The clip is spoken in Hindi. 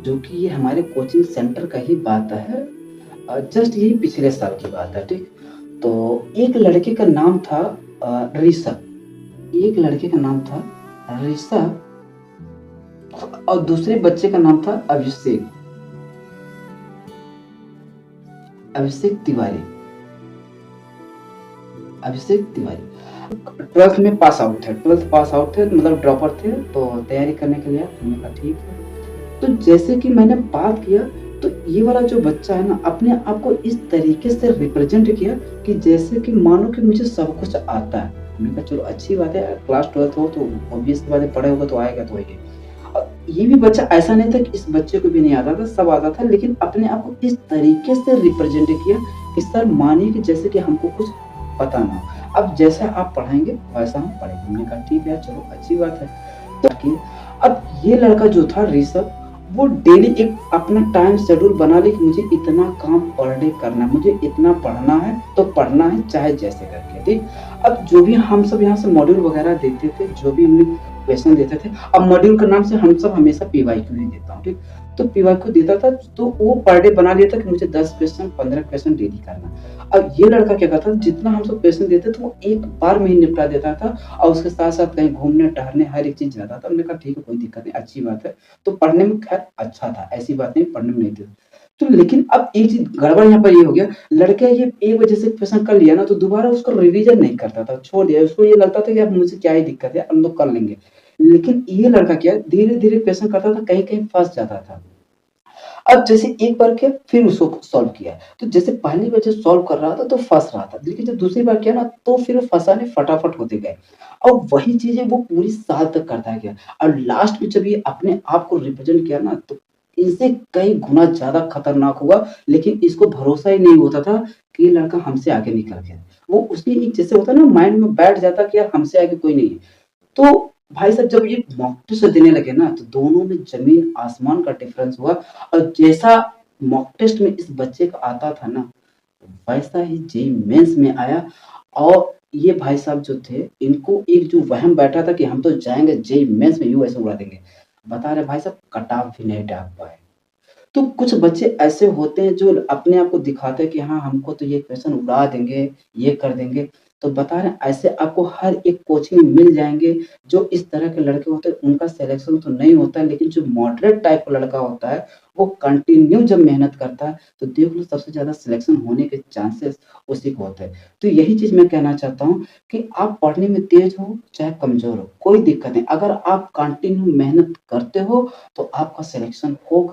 जो कि ये हमारे कोचिंग सेंटर का ही बात है। जस्ट यही पिछले साल की बात है, ठीक? तो एक लड़के का नाम था ऋषभ। एक लड़के का नाम था ऋषभ और दूसरे बच्चे का नाम था अभिषेक। अभिषेक तिवारी। अभिषेक तिवारी 12th में पास आउट थे। 12th पास आउट थे, मतलब ड्रॉपर थे, तो तैयारी करने के लिए आए। हमने कहा ठीक है। तो जैसे कि मैंने बात किया, तो ये वाला जो बच्चा है ना, अपने आप को इस तरीके से रिप्रेजेंट किया कि जैसे कि मानो कि मुझे सब कुछ आता है। मैंने कहा चलो अच्छी बात है, क्लास 12th हो तो ऑब्वियस सी बात है, पढ़े होगा तो आएगा तो आएगा। ये भी बच्चा ऐसा नहीं था कि इस बच्चे को भी नहीं आता था, सब आता था, लेकिन अपने आप को इस तरीके से रिप्रेजेंट किया कि सर मानिए कि जैसे कि हमको कुछ पता ना हो। अब जैसा आप पढ़ाएँगे वैसा हम पढ़ेंगे। हमने कहा ठीक है, चलो अच्छी बात है। तो कि अब ये लड़का जो था ऋषभ, वो डेली एक अपना टाइम शेड्यूल बना ले कि मुझे इतना काम पर डे करना है, मुझे इतना पढ़ना है तो पढ़ना है चाहे जैसे करके, ठीक? अब जो भी हम सब यहाँ से मॉड्यूल वगैरह देते थे, जो भी हमने क्वेश्चन देते थे, अब मॉड्यूल के नाम से हम सब हमेशा पीवाईक्यू ही देता हूँ, ठीक? तो पीवाईक्यू देता था, तो वो पर डे बना लिया था कि मुझे 10 क्वेश्चन 15 क्वेश्चन डेली करना। अब ये लड़का क्या करता था, जितना हम सब क्वेश्चन देते थे वो एक बार में ही निपटा देता था और उसके साथ-साथ कहीं घूमने टहलने हर एक चीज़ जाता था। हमने कहा ठीक है, कोई दिक्कत नहीं, अच्छी बात है। तो पढ़ने में खैर अच्छा था, ऐसी बात नहीं, पढ़ने में नहीं थे। तो लेकिन अब एक चीज़ गड़बड़ यहाँ पर ये हो गया, लड़का ये एक बार जैसे क्वेश्चन कर लिया ना, तो दोबारा उसको रिवीजन नहीं करता था, छोड़ दिया। उसको ये लगता था कि अब मुझसे क्या ही दिक्कत है, हम लोग कर लेंगे। लेकिन ये लड़का क्या है, धीरे-धीरे क्वेश्चन करता था, कहीं-कहीं फँस जाता था। अब जैसे एक बार किया, फिर उसको सॉल्व किया। तो जैसे पहली बार जब सॉल्व कर रहा था तो फँस रहा था, लेकिन जब दूसरी बार किया ना, तो फिर वो फँसा नहीं, फटाफट होते गए। और वही चीज़ें वो पूरी साल तक करता गया और लास्ट में जब ये अपने आप को रिप्रेज़ेंट किया ना, तो इनसे कई गुना ज़्यादा खतरनाक हुआ, लेकिन इसको भरोसा ही नहीं होता था कि ये लड़का हमसे आगे निकल गया। वो उसकी एक जैसे होता है ना, माइंड में बैठ जाता कि यार हमसे आगे कोई नहीं है। तो भाई साहब जब ये मॉक टेस्ट देने लगे ना, तो दोनों में ज़मीन आसमान का डिफ़रेंस हुआ और जैसा मॉक टेस्ट में इस बच्चे का आता था ना, वैसा ही जेईई मेंस में आया। और ये भाई साहब जो थे, इनको एक जो वहम बैठा था कि हम तो जाएँगे जेईई मेंस में यूँ ऐसे उड़ा देंगे। बता रहे भाई साहब कट ऑफ भी नहीं टॉप पाए। तो कुछ बच्चे ऐसे होते हैं जो अपने आप को दिखाते हैं कि हाँ, हमको तो ये क्वेश्चन उड़ा देंगे, ये कर देंगे। तो बता रहे हैं ऐसे आपको हर एक कोचिंग में मिल जाएँगे, जो इस तरह के लड़के होते हैं उनका सिलेक्शन तो नहीं होता है, लेकिन जो मॉडरेट टाइप का लड़का होता है, वो कंटिन्यू जब मेहनत करता है, तो देख लो सबसे ज़्यादा सिलेक्शन होने के चांसेस उसी को होते हैं। तो यही चीज़ मैं कहना चाहता हूँ कि आप पढ़ने में तेज़ हो, चाहे कमज़ोर हो, कोई दिक्कत नहीं। अगर आप कंटिन्यू मेहनत करते हो, तो आपका सिलेक्शन होगा।